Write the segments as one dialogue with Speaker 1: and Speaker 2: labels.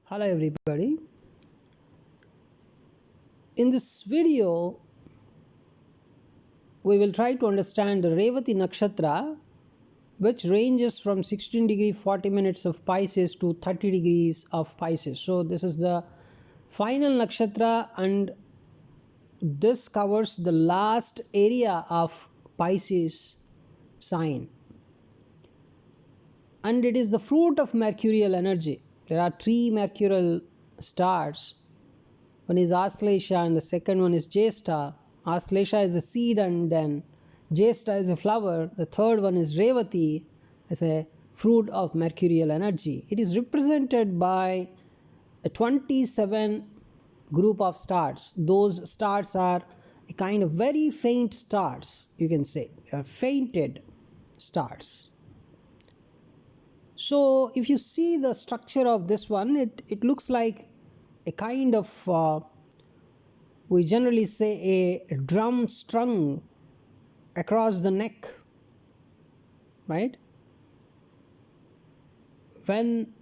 Speaker 1: Hello everybody. In this video, we will try to understand the Revati Nakshatra, which ranges from 16 degree 40 minutes of Pisces to 30 degrees of Pisces. So this is the final nakshatra, and this covers the last area of Pisces sign. And it is the fruit of mercurial energy. There are three mercurial stars. One is Aslesha and the second one is Jesta. Aslesha is a seed and then Jesta is a flower. The third one is Revati as a fruit of mercurial energy. It is represented by a 27 group of stars. Those stars are a kind of very faint stars, you can say. They are fainted stars. So if you see the structure of this one, it looks like a kind of, we generally say a drum strung across the neck, right? When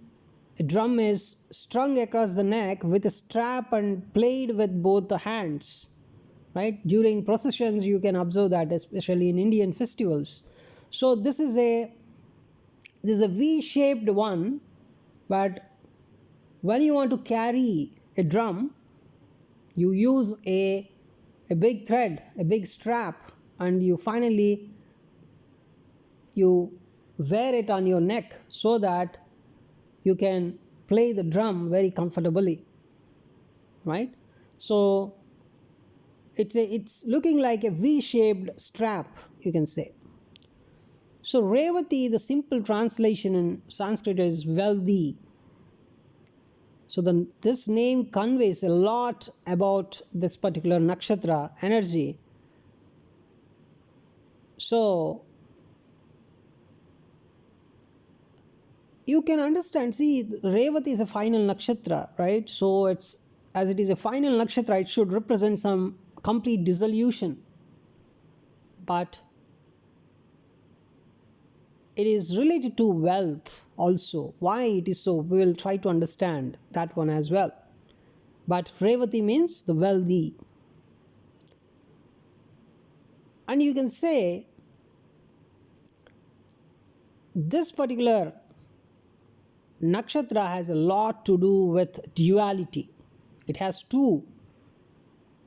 Speaker 1: a drum is strung across the neck with a strap and played with both the hands, right? During processions you can observe that, especially in Indian festivals. So this is a V-shaped one, but when you want to carry a drum, you use a big thread, a big strap, and you finally wear it on your neck so that you can play the drum very comfortably, right? So it's looking like a V-shaped strap, you can say. So Revati, the simple translation in Sanskrit is wealthy. So this name conveys a lot about this particular nakshatra energy. So you can understand, see, Revati is a final nakshatra, right? So as it is a final nakshatra, it should represent some complete dissolution. But it is related to wealth also. Why it is so, we will try to understand that one as well. But Revati means the wealthy. And you can say this particular nakshatra has a lot to do with duality. It has two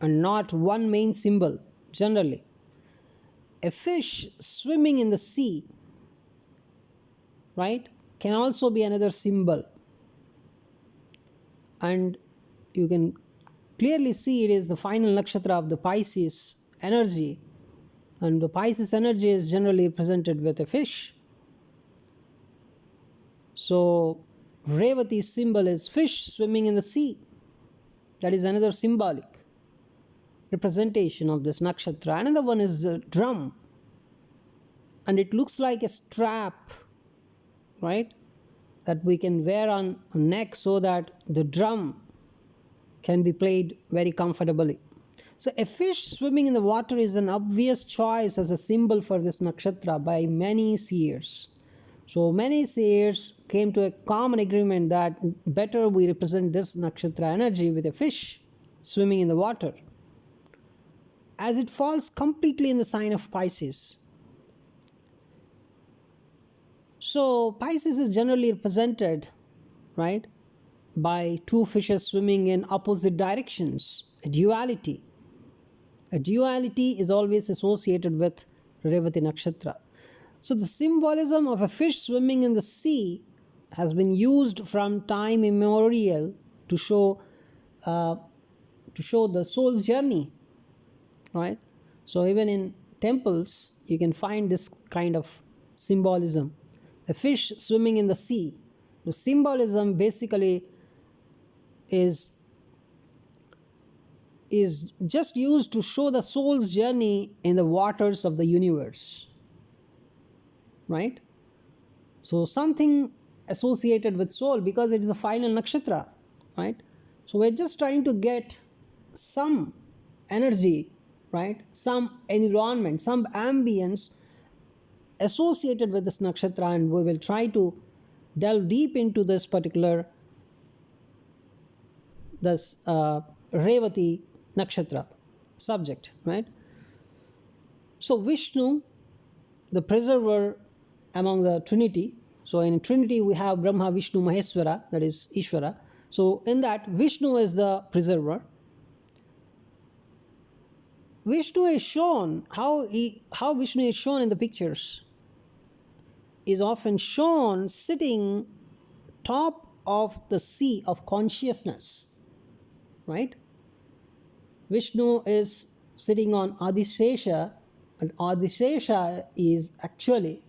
Speaker 1: and not one main symbol generally. A fish swimming in the sea, right, can also be another symbol. And you can clearly see it is the final nakshatra of the Pisces energy. And the Pisces energy is generally represented with a fish. So Revati's symbol is fish swimming in the sea. That is another symbolic representation of this nakshatra. Another one is the drum. And it looks like a strap, right, that we can wear on neck so that the drum can be played very comfortably. So a fish swimming in the water is an obvious choice as a symbol for this nakshatra by many seers. So many seers came to a common agreement that better we represent this nakshatra energy with a fish swimming in the water, as it falls completely in the sign of Pisces. So Pisces is generally represented, right, by two fishes swimming in opposite directions, a duality. A duality is always associated with Revati Nakshatra. So the symbolism of a fish swimming in the sea has been used from time immemorial to show the soul's journey, right? So even in temples you can find this kind of symbolism. A fish swimming in the sea. The symbolism basically is just used to show the soul's journey in the waters of the universe, right? So something associated with soul, because it is the final nakshatra, right? So we're just trying to get some energy, right? Some environment, some ambience associated with this nakshatra, and we will try to delve deep into this particular this Revati Nakshatra subject, right? So Vishnu, the preserver among the Trinity. So in Trinity we have Brahma, Vishnu, Maheshwara, that is Ishvara. So in that, Vishnu is the preserver. Vishnu is shown, how Vishnu is shown in the pictures is often shown sitting top of the sea of consciousness, right? Vishnu is sitting on Adisesha, and Adisesha is actually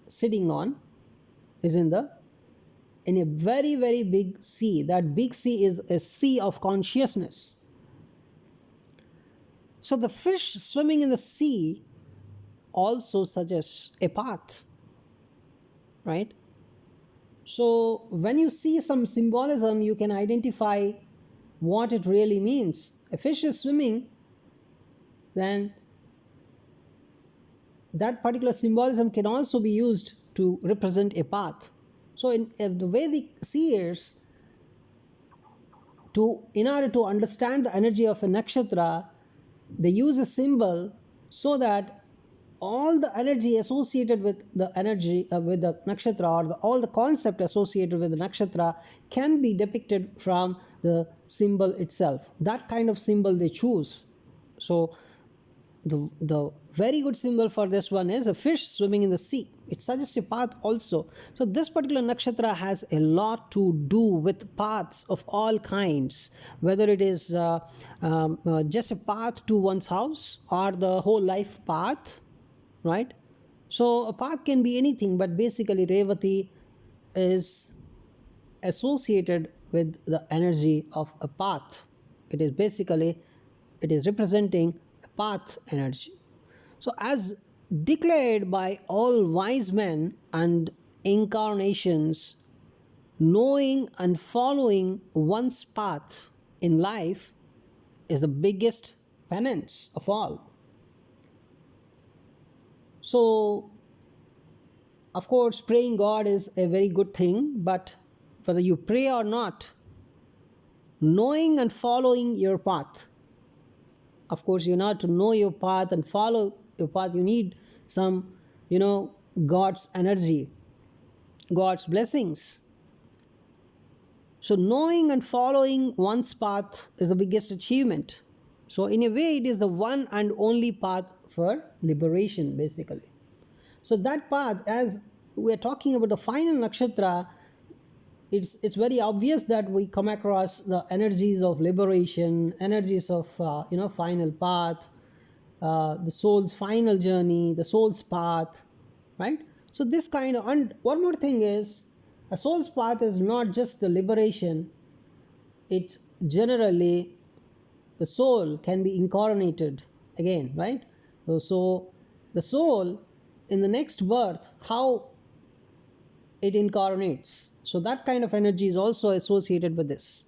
Speaker 1: sitting on, is in a very, very big sea. That big sea is a sea of consciousness. So the fish swimming in the sea also suggests a path, right? So when you see some symbolism, you can identify what it really means. A fish is swimming, then that particular symbolism can also be used to represent a path. So in the Vedic seers, in order to understand the energy of a nakshatra, they use a symbol so that all the energy associated with the energy with the nakshatra, or all the concept associated with the nakshatra, can be depicted from the symbol itself. That kind of symbol they choose. So the very good symbol for this one is a fish swimming in the sea. It suggests a path also. So this particular nakshatra has a lot to do with paths of all kinds, whether it is just a path to one's house or the whole life path, right? So a path can be anything, but basically Revati is associated with the energy of a path. It is representing a path energy. So as declared by all wise men and incarnations, knowing and following one's path in life is the biggest penance of all. So, of course, praying God is a very good thing, but whether you pray or not, knowing and following your path, of course, you know, to know your path and follow your path, you need some, God's energy, God's blessings. So knowing and following one's path is the biggest achievement. So in a way, it is the one and only path for liberation, basically. So that path, as we are talking about the final nakshatra, it's very obvious that we come across the energies of liberation, energies of final path, the soul's final journey, the soul's path, right? So this kind of, and one more thing is, a soul's path is not just the liberation. It generally, the soul can be incarnated again, right? So the soul in the next birth, how it incarnates. So that kind of energy is also associated with this.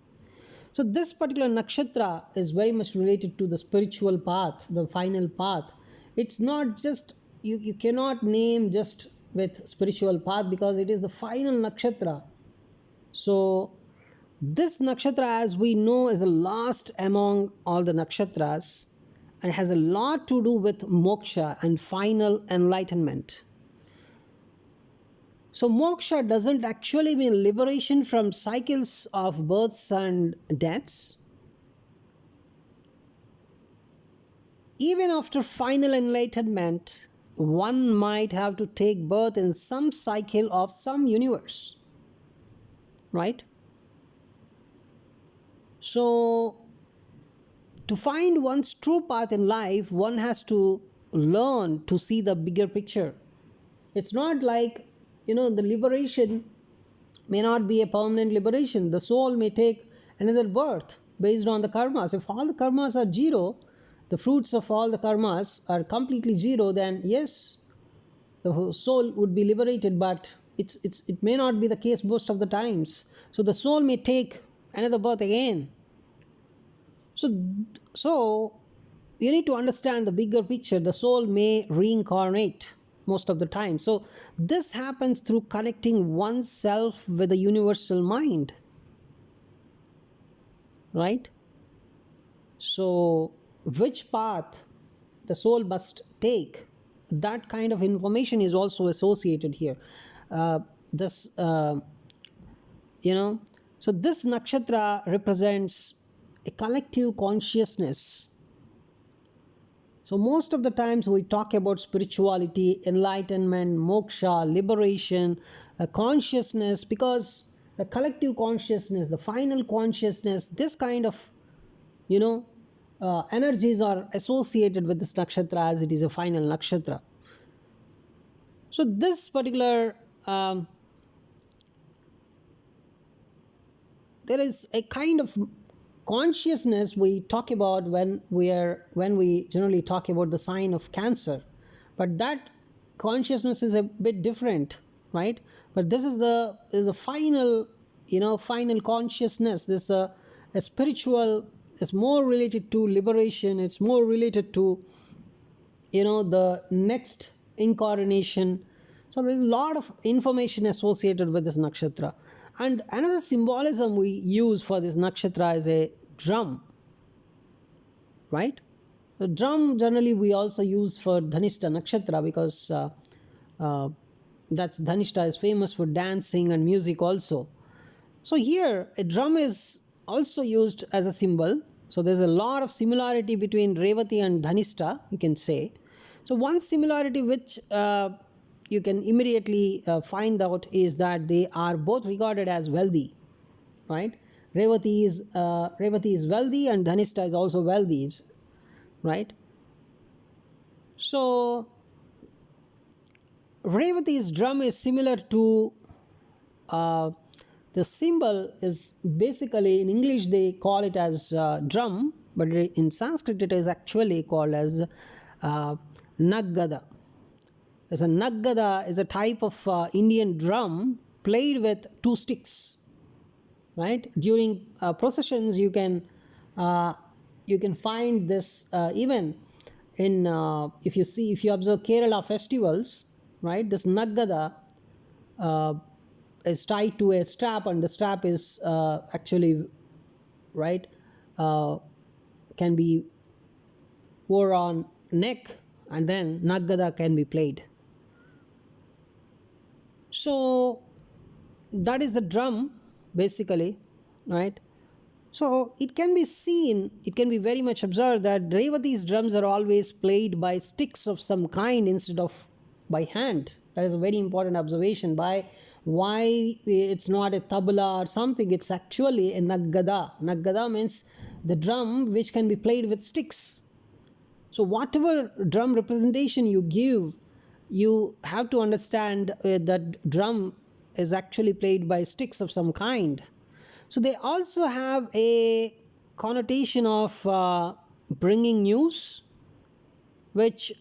Speaker 1: So this particular nakshatra is very much related to the spiritual path, the final path. It's not just, you cannot name just with spiritual path, because it is the final nakshatra. So this nakshatra, as we know, is the last among all the nakshatras, and has a lot to do with moksha and final enlightenment. So moksha doesn't actually mean liberation from cycles of births and deaths. Even after final enlightenment, one might have to take birth in some cycle of some universe, right? So to find one's true path in life, one has to learn to see the bigger picture. It's not like, the liberation may not be a permanent liberation. The soul may take another birth based on the karmas. If all the karmas are zero, the fruits of all the karmas are completely zero, then yes, the soul would be liberated, but it may not be the case most of the times. So the soul may take another birth again. So you need to understand the bigger picture. The soul may reincarnate most of the time. So this happens through connecting oneself with the universal mind. right? So, which path the soul must take, that kind of information is also associated here. This, you know, so this nakshatra represents a collective consciousness. So, most of the times we talk about spirituality, enlightenment, moksha, liberation, consciousness, because the collective consciousness, the final consciousness, this kind of, you know, energies are associated with this nakshatra as it is a final nakshatra. So, this particular, there is a kind of consciousness we talk about when we generally talk about the sign of Cancer, but that consciousness is a bit different, right? But this is a final, final consciousness. This a spiritual, is more related to liberation. It's more related to, the next incarnation. So there's a lot of information associated with this nakshatra. And another symbolism we use for this nakshatra is a drum, right? The drum generally we also use for Dhanishta nakshatra, because that's Dhanishta is famous for dancing and music also. So here a drum is also used as a symbol. So there's a lot of similarity between Revati and Dhanishta, you can say. So one similarity which you can immediately find out is that they are both regarded as wealthy, right? Revati is wealthy and Dhanishta is also wealthy, right? So Revati's drum is similar to, the symbol is basically, in English they call it as drum, but in Sanskrit it is actually called as Naggada. As a Naggada is a type of Indian drum played with two sticks, right? During processions you can find this even in, if you observe Kerala festivals, right? This Naggada is tied to a strap, and the strap is actually, right, can be wore on neck, and then Naggada can be played. So that is the drum basically, right? So it can be seen, it can be very much observed that Revati's drums are always played by sticks of some kind instead of by hand. That is a very important observation. By why it's not a tabla or something, it's actually a naggada. Naggada means the drum which can be played with sticks. So whatever drum representation you give, you have to understand that drum is actually played by sticks of some kind. So they also have a connotation of bringing news, which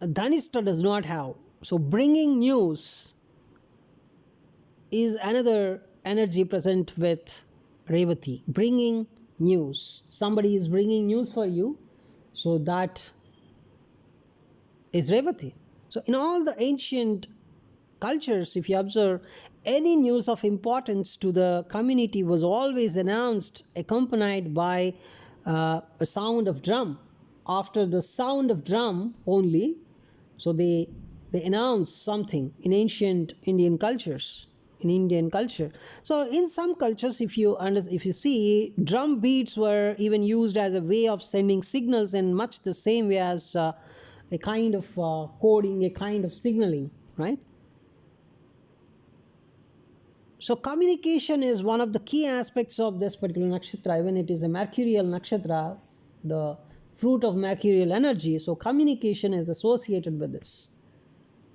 Speaker 1: Dhanishta does not have. So bringing news is another energy present with Revati. Bringing news. Somebody is bringing news for you, so that is Revati. So in all the ancient cultures, if you observe, any news of importance to the community was always announced, accompanied by a sound of drum. After the sound of drum only, so they announce something in ancient Indian cultures. In Indian culture, so in some cultures, if you see, drum beats were even used as a way of sending signals, in much the same way as a kind of coding, a kind of signaling, right? So communication is one of the key aspects of this particular nakshatra. Even it is a mercurial nakshatra, the fruit of mercurial energy. So communication is associated with this.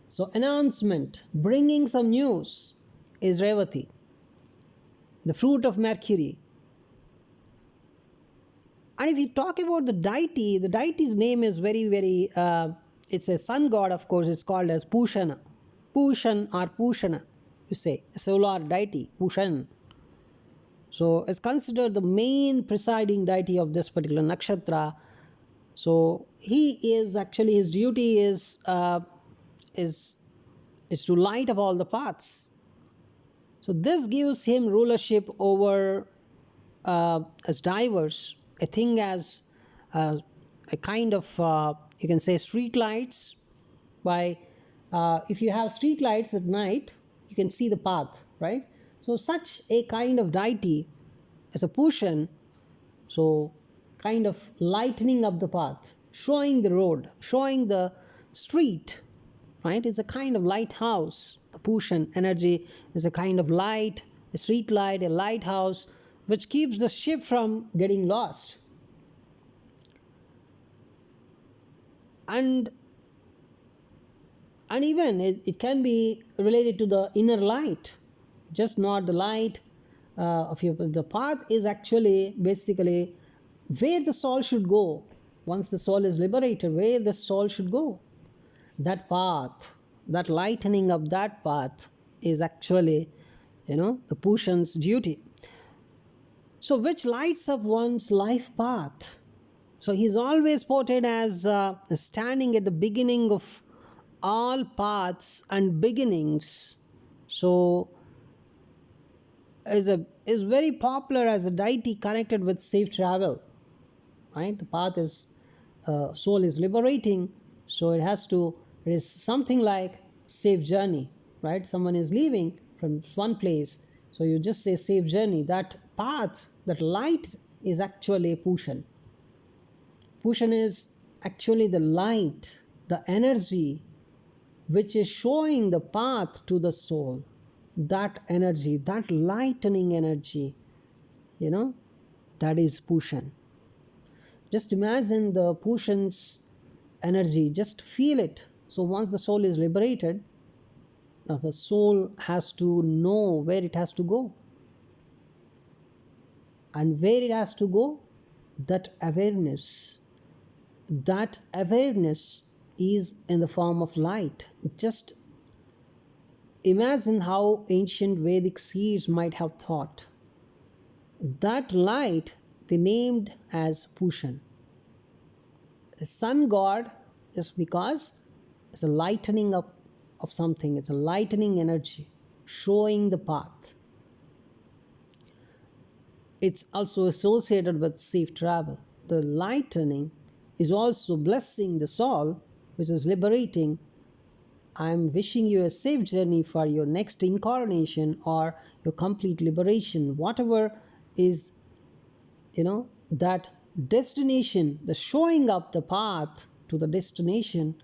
Speaker 1: So announcement, bringing some news, is Revati, the fruit of Mercury. And if we talk about the deity's name is very, very, it's a sun god, of course, it's called as Pushana. Pushan or Pushana, you say, a solar deity, Pushan. So it's considered the main presiding deity of this particular nakshatra. So he is actually, his duty is to light up all the paths. So this gives him rulership over as diverse, a thing as a kind of, you can say, street lights. By if you have street lights at night, you can see the path, right? So such a kind of deity as a Pushan, so kind of lightening up the path, showing the road, showing the street, right? It's a kind of lighthouse. The Pushan energy is a kind of light, a street light, a lighthouse, which keeps the ship from getting lost. And even it can be related to the inner light, just not the light of your. The path is actually basically where the soul should go. Once the soul is liberated, where the soul should go, that path, that lightening of that path is actually, the Pushan's duty. So which lights up one's life path. So he's always portrayed as standing at the beginning of all paths and beginnings. So is very popular as a deity connected with safe travel, right? The path is soul is liberating, so it is something like safe journey, right? Someone is leaving from one place, so you just say safe journey. That path, that light is actually Pushan. Pushan is actually the light, the energy which is showing the path to the soul. That energy, that lightening energy, that is Pushan. Just imagine the Pushan's energy, just feel it. So once the soul is liberated, now the soul has to know where it has to go. And where it has to go, that awareness is in the form of light. Just imagine how ancient Vedic seers might have thought. That light they named as Pushan. The sun god, just because it's a lightening up of something, it's a lightening energy, showing the path. It's also associated with safe travel. The lightening is also blessing the soul, which is liberating. I'm wishing you a safe journey for your next incarnation or your complete liberation. Whatever is, that destination, the showing up the path to the destination,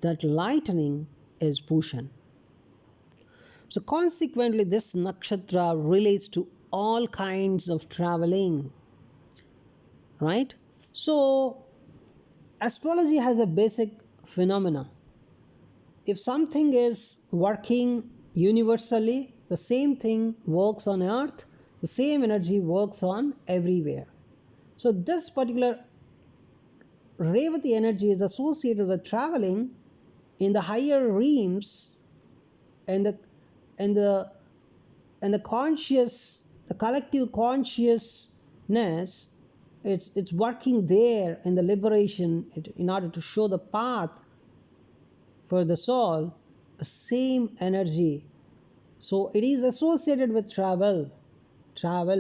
Speaker 1: that lightening is Pushan. So consequently, this nakshatra relates to all kinds of traveling, right? So astrology has a basic phenomena. If something is working universally, the same thing works on earth, the same energy works on everywhere. So this particular Revati energy is associated with traveling in the higher realms, and the conscious, the collective consciousness, it's working there in the liberation in order to show the path for the soul, the same energy. So it is associated with travel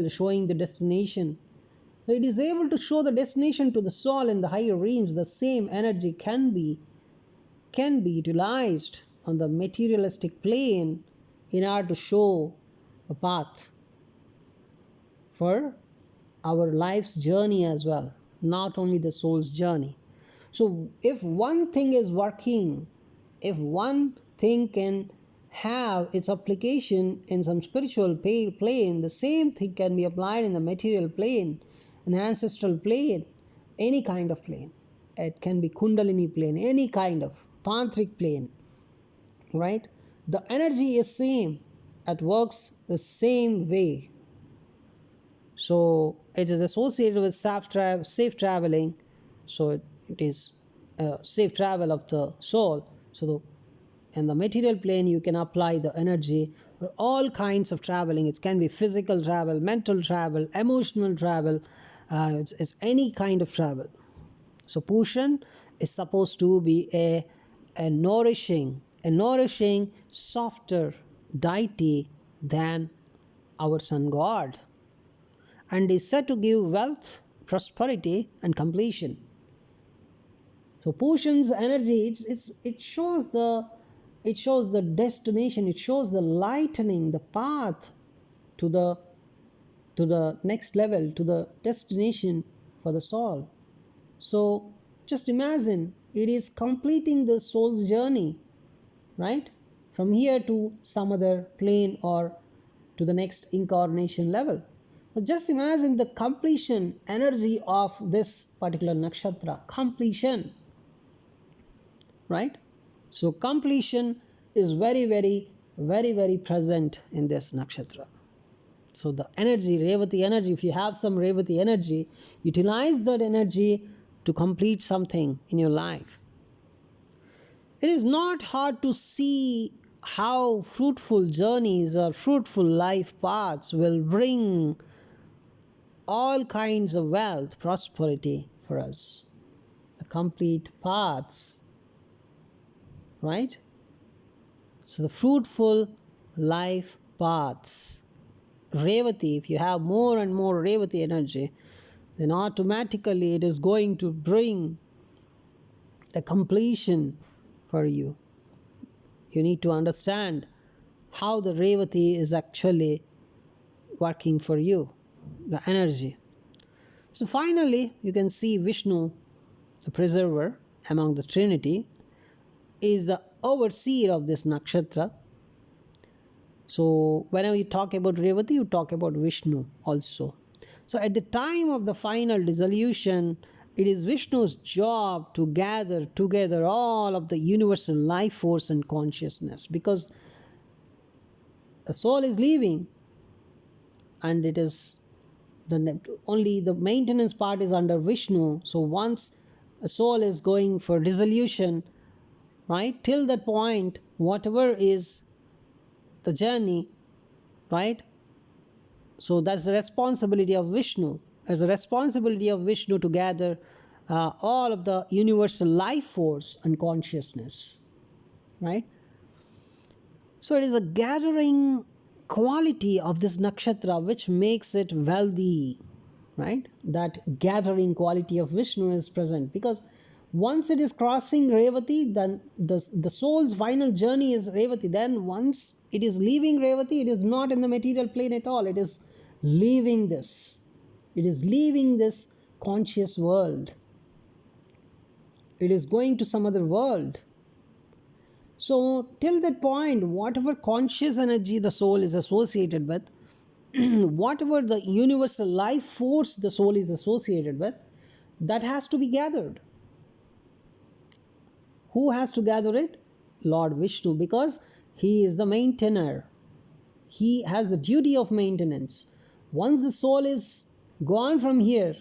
Speaker 1: showing the destination. So it is able to show the destination to the soul in the higher realms. The same energy can be utilized on the materialistic plane in order to show a path for our life's journey as well, not only the soul's journey. So if one thing is working, if one thing can have its application in some spiritual plane, the same thing can be applied in the material plane, an ancestral plane, any kind of plane. It can be Kundalini plane, any kind of tantric plane, right? The energy is same. It works the same way. So it is associated with safe traveling. So it is safe travel of the soul. So in the material plane, you can apply the energy for all kinds of traveling. It can be physical travel, mental travel, emotional travel. It's any kind of travel. So Pushan is supposed to be a nourishing, softer deity than our sun god. and is said to give wealth, prosperity, and completion. So Pushan's energy, it shows the destination, it shows the lightening, the path to the next level, to the destination for the soul. So just imagine, it is completing the soul's journey, right? From here to some other plane or to the next incarnation level. So just imagine the completion energy of this particular nakshatra. Completion, right? So completion is very, very, very, very present in this nakshatra. So the energy, Revati energy, if you have some Revati energy, utilize that energy to complete something in your life. It is not hard to see how fruitful journeys or fruitful life paths will bring all kinds of wealth, prosperity for us. The complete paths, right? So the fruitful life paths. Revati, if you have more and more Revati energy, then automatically it is going to bring the completion for you. You need to understand how the Revati is actually working for you, the energy. So finally, you can see Vishnu, the preserver among the Trinity, is the overseer of this nakshatra. So whenever you talk about Revati, you talk about Vishnu also. So at the time of the final dissolution, it is Vishnu's job to gather together all of the universal life force and consciousness, because the soul is leaving and it is only the maintenance part is under Vishnu. So once a soul is going for dissolution, right, till that point, whatever is the journey, right, so that's the responsibility of Vishnu. There's a responsibility of Vishnu to gather all of the universal life force and consciousness, right? So it is a gathering quality of this nakshatra which makes it wealthy, right? That gathering quality of Vishnu is present, because once it is crossing Revati, then the soul's final journey is Revati. Then once it is leaving Revati, it is not in the material plane at all. It is leaving this. It is leaving this conscious world. It is going to some other world. So till that point, whatever conscious energy the soul is associated with, whatever the universal life force the soul is associated with, that has to be gathered. Who has to gather it? Lord Vishnu, because he is the maintainer. He has the duty of maintenance. Once the soul is gone from here,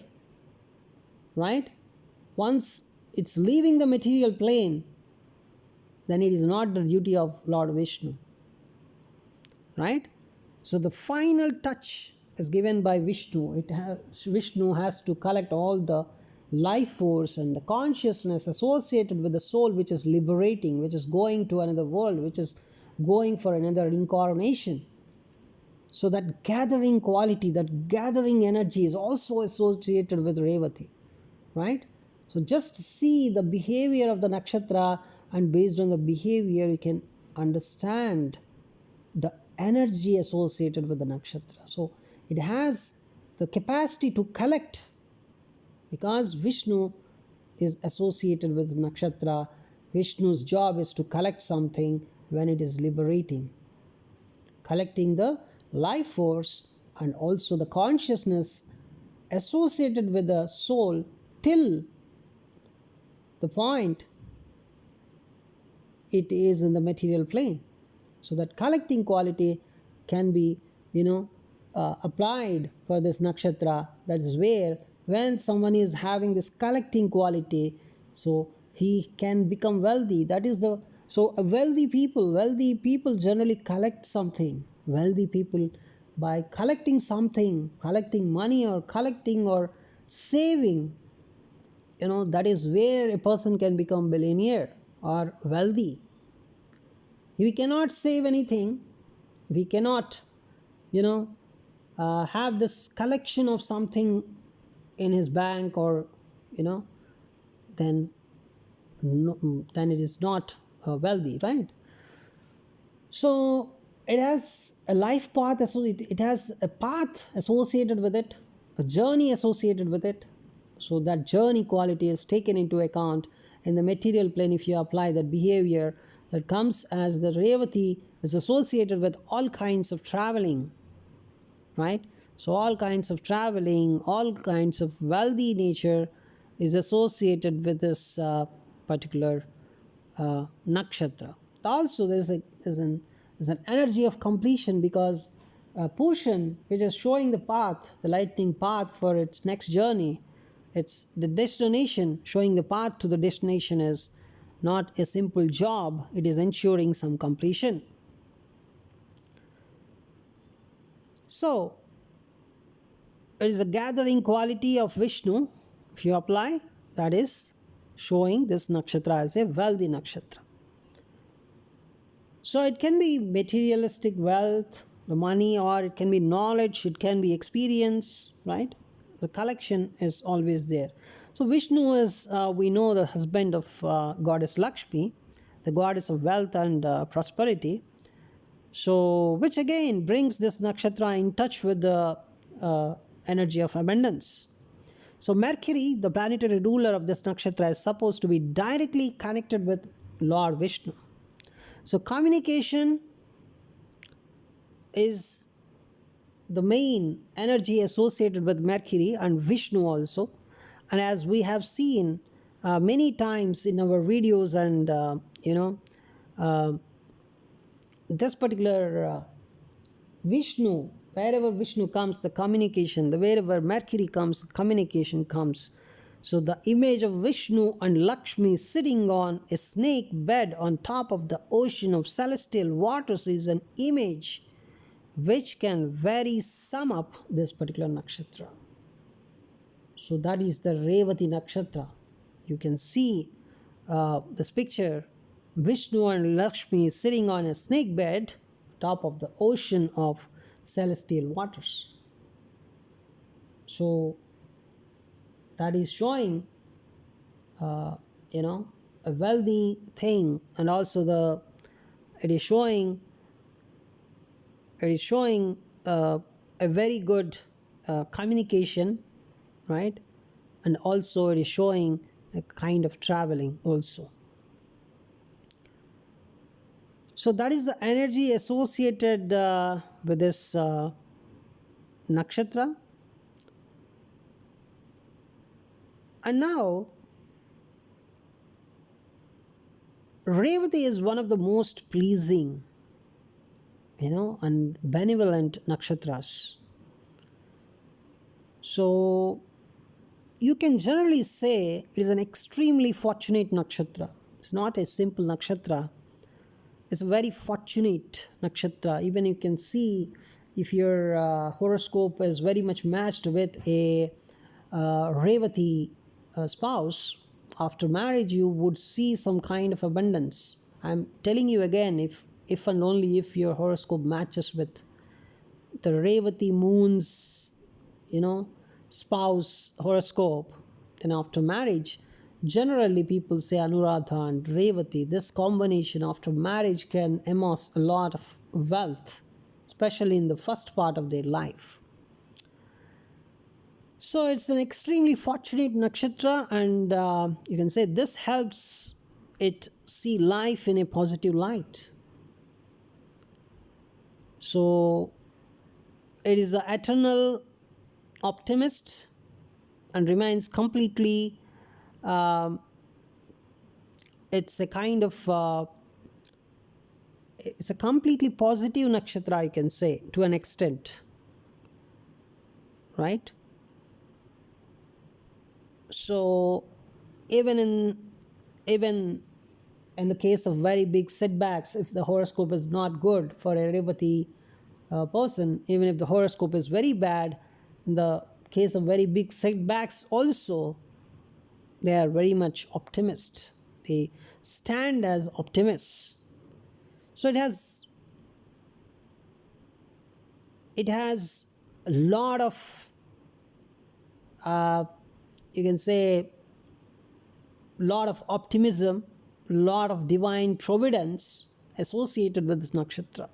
Speaker 1: right? Once it's leaving the material plane, then it is not the duty of Lord Vishnu, right? So the final touch is given by Vishnu. Vishnu has to collect all the life force and the consciousness associated with the soul, which is liberating, which is going to another world, which is going for another incarnation. So that gathering quality, that gathering energy is also associated with Revati, right? So just see the behavior of the nakshatra, and based on the behavior you can understand the energy associated with the nakshatra. So it has the capacity to collect, because Vishnu is associated with nakshatra. Vishnu's job is to collect something when it is liberating, collecting the life force and also the consciousness associated with the soul till the point it is in the material plane. So that collecting quality can be, applied for this nakshatra. That is where, when someone is having this collecting quality, so he can become wealthy. That is the so a wealthy people generally collect something. Wealthy people, by collecting something, collecting money or collecting or saving, that is where a person can become billionaire or wealthy. If we cannot save anything, we cannot, have this collection of something in his bank, or you know, then then it is not wealthy, right? So it has a life path, it has a path associated with it, a journey associated with it. So that journey quality is taken into account in the material plane. If you apply that behavior that comes, as the Revati is associated with all kinds of traveling, right? So all kinds of traveling, all kinds of wealthy nature is associated with this particular nakshatra. Also, there's an energy of completion, because a portion which is showing the path, the lightning path for its next journey, it's the destination, showing the path to the destination is not a simple job, it is ensuring some completion. So, it is a gathering quality of Vishnu. If you apply, that is showing this nakshatra as a wealthy nakshatra. So it can be materialistic wealth, the money, or it can be knowledge, it can be experience, right? The collection is always there. So Vishnu is, we know, the husband of goddess Lakshmi, the goddess of wealth and prosperity. So, which again brings this nakshatra in touch with the energy of abundance. So Mercury, the planetary ruler of this nakshatra, is supposed to be directly connected with Lord Vishnu. So communication is the main energy associated with Mercury and Vishnu also. And as we have seen many times in our videos, and this particular Vishnu, wherever Vishnu comes, the communication, wherever Mercury comes, communication comes. So the image of Vishnu and Lakshmi sitting on a snake bed on top of the ocean of celestial waters is an image which can very sum up this particular nakshatra. So that is the Revati Nakshatra. You can see this picture, Vishnu and Lakshmi sitting on a snake bed top of the ocean of celestial waters. So that is showing a wealthy thing, and also it is showing a very good communication, right? And also it is showing a kind of traveling also. So that is the energy associated with this nakshatra. And now, Revati is one of the most pleasing, and benevolent nakshatras. So you can generally say it is an extremely fortunate nakshatra. It's not a simple nakshatra. It's a very fortunate nakshatra. Even you can see, if your horoscope is very much matched with a Revati spouse, after marriage you would see some kind of abundance. I'm telling you again, if and only if your horoscope matches with the Revati moon's spouse horoscope, then after marriage, generally people say Anuradha and Revati, this combination after marriage can amass a lot of wealth, especially in the first part of their life. So it's an extremely fortunate nakshatra, and you can say this helps it see life in a positive light. So it is an eternal optimist and remains completely, it's a kind of, it's a completely positive nakshatra, I can say, to an extent, right? So even in the case of very big setbacks, if the horoscope is not good for a Revati person, even if the horoscope is very bad, in the case of very big setbacks also, they are very much optimist. They stand as optimists. So it has a lot of, you can say, lot of optimism, lot of divine providence associated with this nakshatra.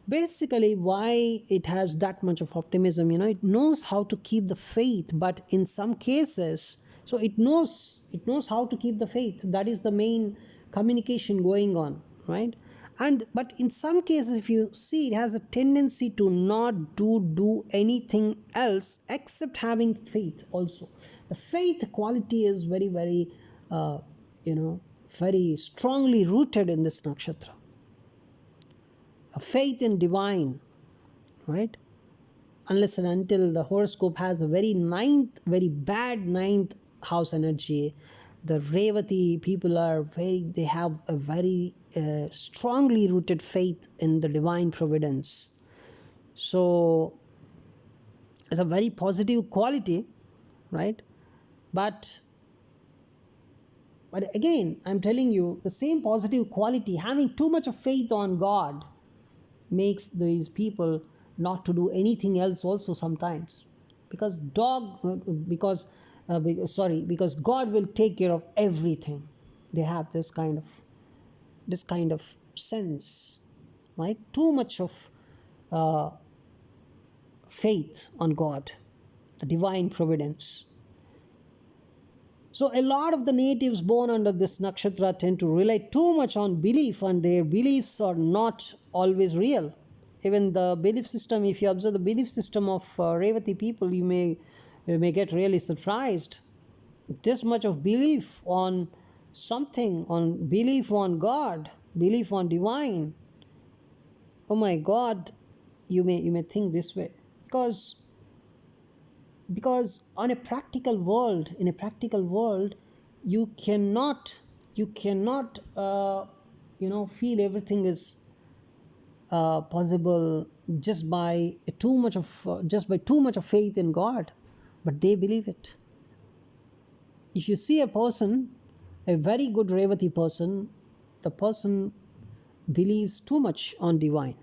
Speaker 1: Basically, why it has that much of optimism, it knows how to keep the faith, but in some cases, so it knows how to keep the faith. That is the main communication going on, right? And but in some cases, if you see, it has a tendency to not do anything else except having faith also. The faith quality is very, very very strongly rooted in this nakshatra. A faith in divine, right? Unless and until the horoscope has a very bad ninth house energy, the Revati people they have a very strongly rooted faith in the divine providence. So it's a very positive quality, right? But again, I'm telling you, the same positive quality, having too much of faith on God, makes these people not to do anything else also sometimes, because because God will take care of everything. They have this kind of sense, right? Too much of faith on God, the divine providence. So a lot of the natives born under this nakshatra tend to rely too much on belief, and their beliefs are not always real. Even the belief system, if you observe the belief system of Revati people, you may get really surprised. This much of belief on something, on belief on God, belief on divine. Oh my God, you may think this way, because in a practical world, you cannot feel everything is possible just by too much of faith in God. But they believe it. If you see a person, a very good Revati person, the person believes too much on divine.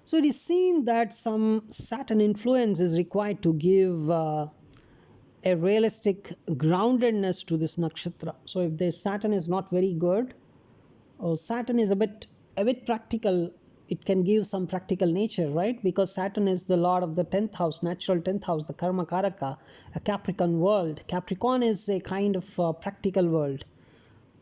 Speaker 1: So it is seen that some Saturn influence is required to give a realistic groundedness to this nakshatra. So if the Saturn is not very good, or Saturn is a bit practical, it can give some practical nature, right? Because Saturn is the lord of the 10th house, natural 10th house, the karma karaka, a Capricorn world. Capricorn is a kind of practical world,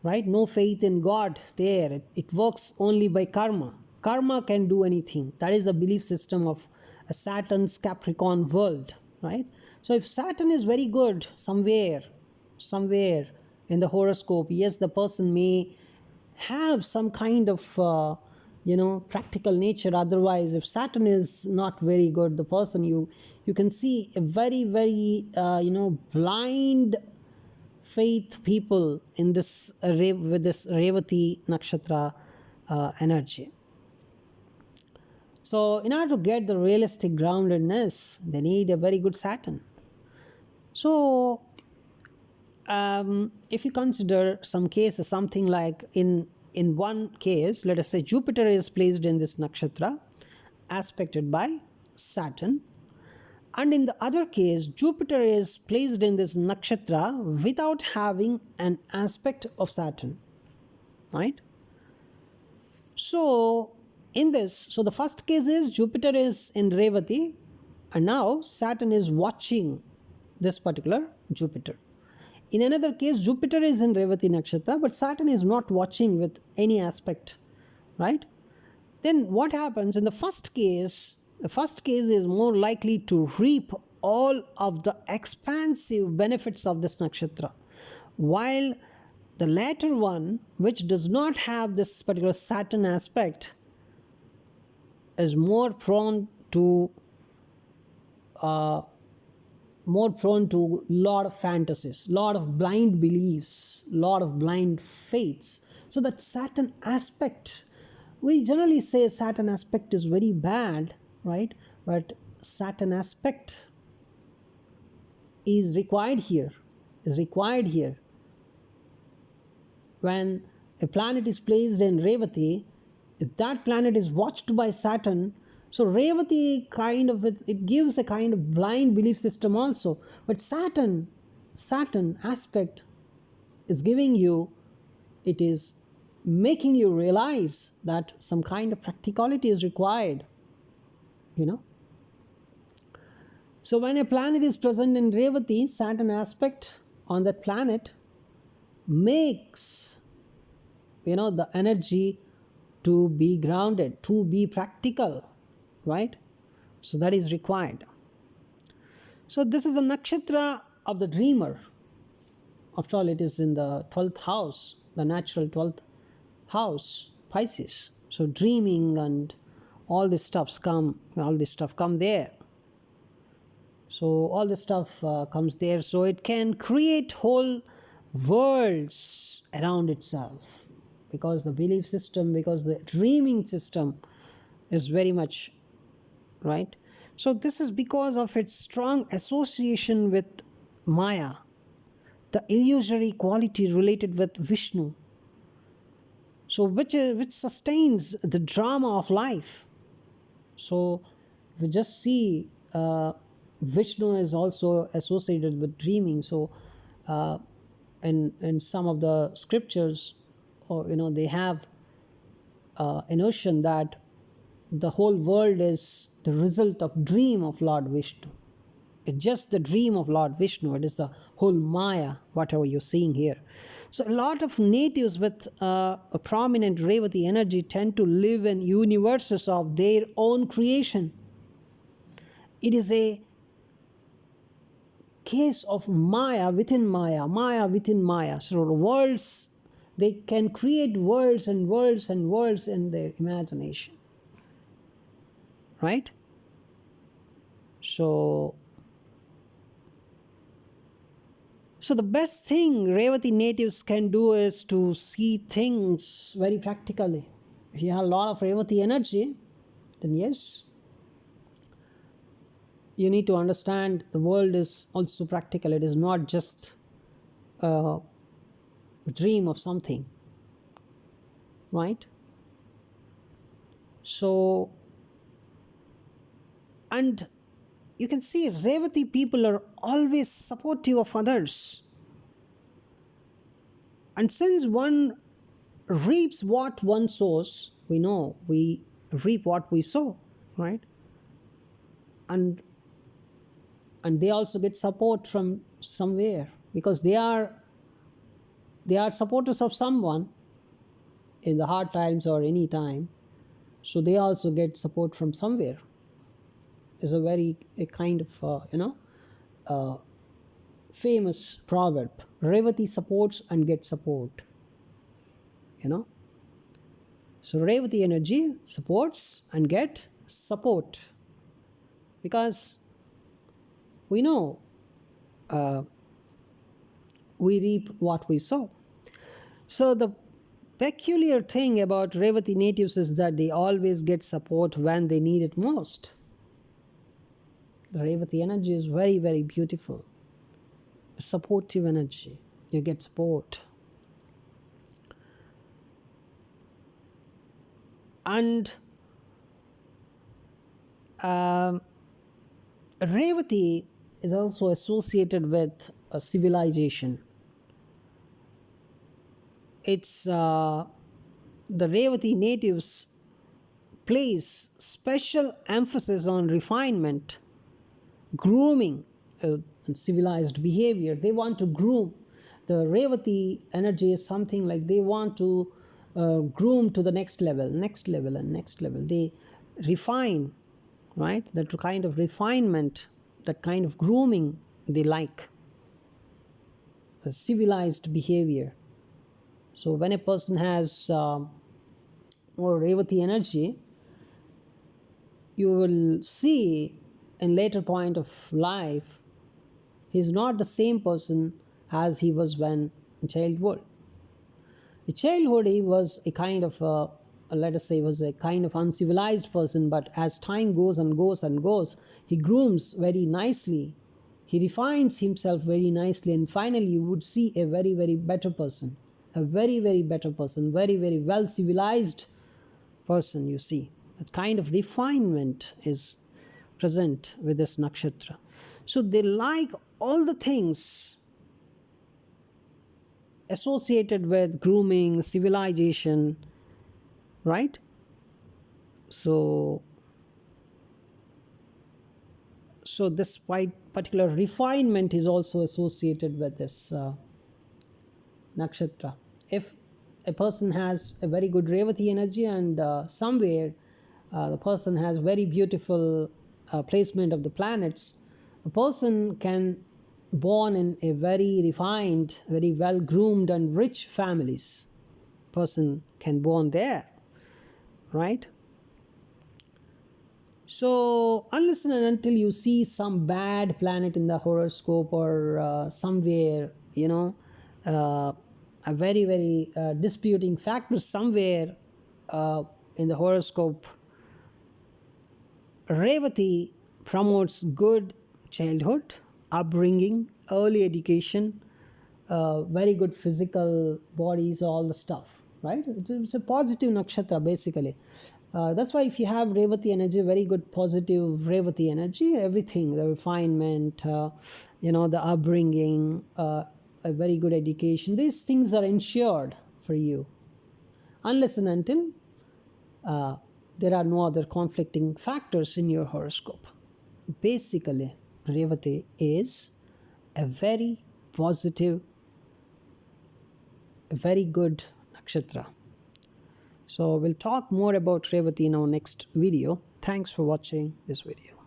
Speaker 1: right? No faith in God there. It works only by karma. Karma can do anything. That is the belief system of a Saturn's Capricorn world, right? So if Saturn is very good somewhere in the horoscope, yes, the person may have some kind of practical nature. Otherwise, if Saturn is not very good, the person, you can see a very, very blind faith people in this with this Revati nakshatra energy. So in order to get the realistic groundedness, they need a very good Saturn. So if you consider some cases, something like in one case, let us say Jupiter is placed in this nakshatra, aspected by Saturn, and in the other case, Jupiter is placed in this nakshatra without having an aspect of Saturn, right? So the first case is Jupiter is in Revati, and now Saturn is watching this particular Jupiter. In another case, Jupiter is in Revati nakshatra, but Saturn is not watching with any aspect, right? Then what happens in the first case? The first case is more likely to reap all of the expansive benefits of this nakshatra, while the latter one, which does not have this particular Saturn aspect, is more prone to lot of fantasies, lot of blind beliefs, lot of blind faiths. So that Saturn aspect, we generally say Saturn aspect is very bad, right? But Saturn aspect is required here. When a planet is placed in Revati, if that planet is watched by Saturn, So Revati kind of it gives a kind of blind belief system also. But Saturn aspect is giving you, it is making you realize that some kind of practicality is required, you know. So when a planet is present in Revati, Saturn aspect on that planet makes, the energy to be grounded, to be practical, right? So that is required. So this is the nakshatra of the dreamer. After all, it is in the 12th house, the natural 12th house, Pisces. So dreaming and all this stuff come there. So all this stuff comes there. So it can create whole worlds around itself, because the belief system, because the dreaming system is very much right. So this is because of its strong association with Maya, the illusory quality related with Vishnu. So which sustains the drama of life. So we just see Vishnu is also associated with dreaming. So in some of the scriptures, or they have a notion that the whole world is the result of dream of Lord Vishnu. It's just the dream of Lord Vishnu. It is the whole Maya, whatever you're seeing here. So a lot of natives with a prominent Revati energy tend to live in universes of their own creation. It is a case of Maya within Maya, Maya within Maya. So the worlds, they can create worlds and worlds and worlds in their imagination. Right? So the best thing Revati natives can do is to see things very practically. If you have a lot of Revati energy, then yes, you need to understand the world is also practical. It is not just a dream of something, right? So, and you can see Revati people are always supportive of others. And since one reaps what one sows, we know we reap what we sow, right? And they also get support from somewhere, because they are supporters of someone in the hard times or any time. So they also get support from somewhere. Is a kind of famous proverb. Revati supports and gets support. So Revati energy supports and get support, because we know we reap what we sow. So the peculiar thing about Revati natives is that they always get support when they need it most. The Revati energy is very, very beautiful. A supportive energy. You get support. And Revati is also associated with a civilization. It's the Revati natives place special emphasis on refinement, grooming, and civilized behavior. They want to groom. The Revati energy is something like they want to groom to the next level, and next level. They refine, right? That kind of refinement, that kind of grooming they like. A civilized behavior. So when a person has more Revati energy, you will see in later point of life, he's not the same person as he was when in childhood. In childhood, he was a kind of, let us say, was a kind of uncivilized person, but as time goes and goes and goes, he grooms very nicely. He refines himself very nicely, and finally you would see a very, very better person. A very, very better person, very, very well civilized person, you see. That kind of refinement is present with this nakshatra. So they like all the things associated with grooming, civilization, right? So this particular refinement is also associated with this nakshatra. If a person has a very good Revati energy, and somewhere the person has very beautiful placement of the planets, a person can born in a very refined, very well groomed and rich families. Person can born there, right? So unless and until you see some bad planet in the horoscope, or somewhere, a very disputing factor somewhere in the horoscope, Revati promotes good childhood, upbringing, early education, very good physical bodies, all the stuff, right? It's a positive nakshatra basically. That's why if you have Revati energy, very good positive Revati energy, everything, the refinement, the upbringing, a very good education, these things are ensured for you, unless and until there are no other conflicting factors in your horoscope. Basically, Revati is a very positive, a very good nakshatra. So we'll talk more about Revati in our next video. Thanks for watching this video.